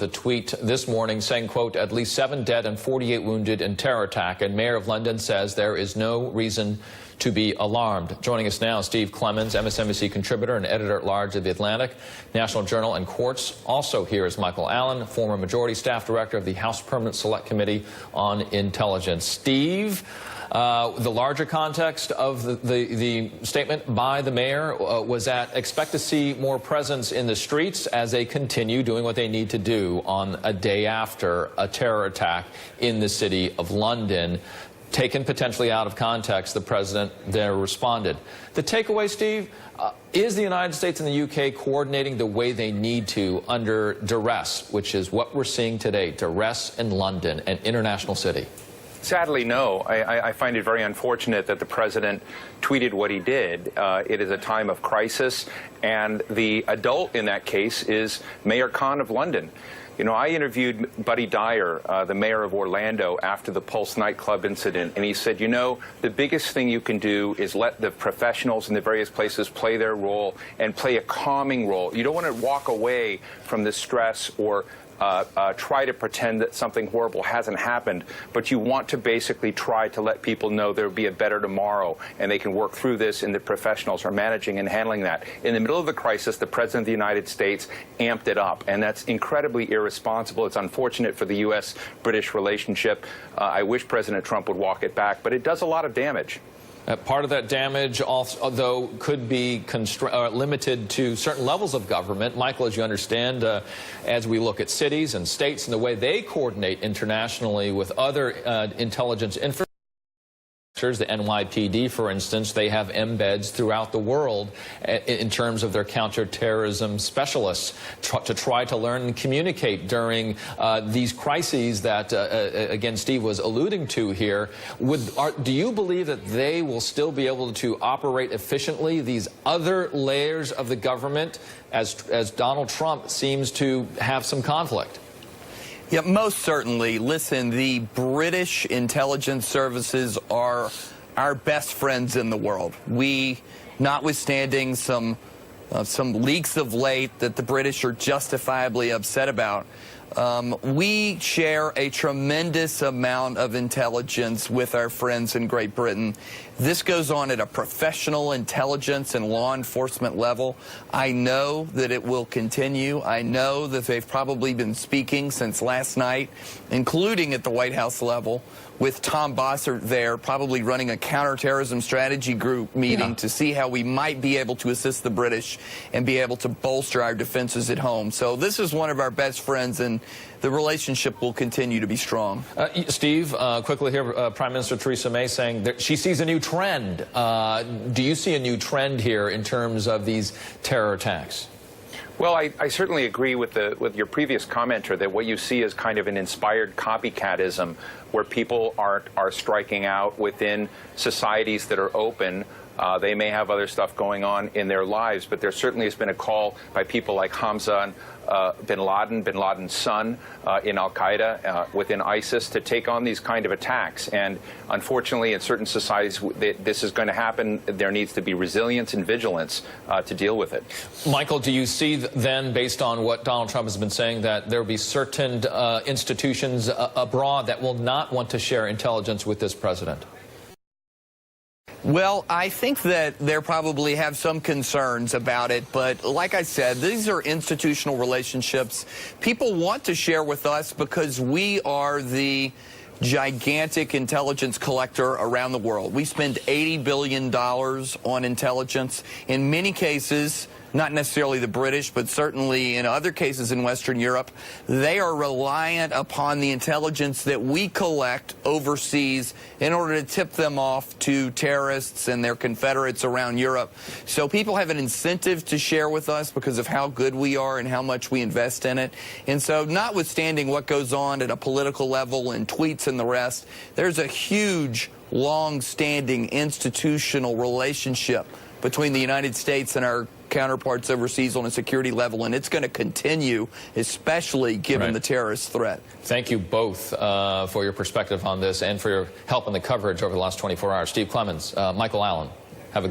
The tweet this morning saying, quote, at least 7 dead and 48 wounded in terror attack. And Mayor of London says there is no reason to be alarmed. Joining us now, Steve Clemens, MSNBC contributor and editor-at-large of The Atlantic, National Journal, and Quartz. Also here is Michael Allen, former Majority Staff Director of the House Permanent Select Committee on Intelligence. Steve, the larger context of the statement by the mayor was that expect to see more presence in the streets as they continue doing what they need to do on a day after a terror attack in the city of London. Taken potentially out of context, the president there responded. The takeaway, Steve, is the United States and the UK coordinating the way they need to under duress, which is what we're seeing today, duress in London, an international city? Sadly, no. I find it very unfortunate that the president tweeted what he did. It is a time of crisis, and the adult in that case is Mayor Khan of London. You know, I interviewed Buddy Dyer, the mayor of Orlando, after the Pulse nightclub incident, and he said, you know, the biggest thing you can do is let the professionals in the various places play their role and play a calming role. You don't want to walk away from the stress or try to pretend that something horrible hasn't happened, but you want to basically try to let people know there will be a better tomorrow, and they can work through this, and the professionals are managing and handling that. In the middle of the crisis, the President of the United States amped it up, and that's incredibly irresponsible. It's unfortunate for the U.S.-British relationship. I wish President Trump would walk it back, but it does a lot of damage. Part of that damage, also, though, could be limited to certain levels of government. Michael, as you understand, as we look at cities and states and the way they coordinate internationally with other intelligence infrastructure, the NYPD, for instance, they have embeds throughout the world in terms of their counterterrorism specialists to try to learn and communicate during these crises that, again, Steve was alluding to here. Do you believe that they will still be able to operate efficiently, these other layers of the government, as Donald Trump seems to have some conflict? Yeah, most certainly. Listen, the British intelligence services are our best friends in the world. We, notwithstanding some leaks of late that the British are justifiably upset about, we share a tremendous amount of intelligence with our friends in Great Britain. This goes on at a professional intelligence and law enforcement level. I know that it will continue. I know that they've probably been speaking since last night, including at the White House level, with Tom Bossert there, probably running a counterterrorism strategy group meeting to see how we might be able to assist the British and be able to bolster our defenses at home. So this is one of our best friends, and the relationship will continue to be strong. Steve, quickly here, Prime Minister Theresa May saying that she sees a new trend. Do you see a new trend here in terms of these terror attacks? Well, I certainly agree with your previous commenter that what you see is kind of an inspired copycatism where people are striking out within societies that are open. They may have other stuff going on in their lives, but there certainly has been a call by people like Hamza bin Laden's son in al-Qaeda, within ISIS, to take on these kind of attacks. And unfortunately, in certain societies, this is going to happen. There needs to be resilience and vigilance to deal with it. Michael, do you see then, based on what Donald Trump has been saying, that there will be certain institutions abroad that will not want to share intelligence with this president? Well, I think that they probably have some concerns about it, but like I said, these are institutional relationships. People want to share with us because we are the gigantic intelligence collector around the world. We spend $80 billion on intelligence. In many cases, not necessarily the British, but certainly in other cases in Western Europe, they are reliant upon the intelligence that we collect overseas in order to tip them off to terrorists and their confederates around Europe. So people have an incentive to share with us because of how good we are and how much we invest in it. And so notwithstanding what goes on at a political level and tweets and the rest, there's a huge, long-standing institutional relationship between the United States and our counterparts overseas on a security level, and it's going to continue, especially given the terrorist threat. Thank you both for your perspective on this and for your help in the coverage over the last 24 hours. Steve Clemens, Michael Allen, have a good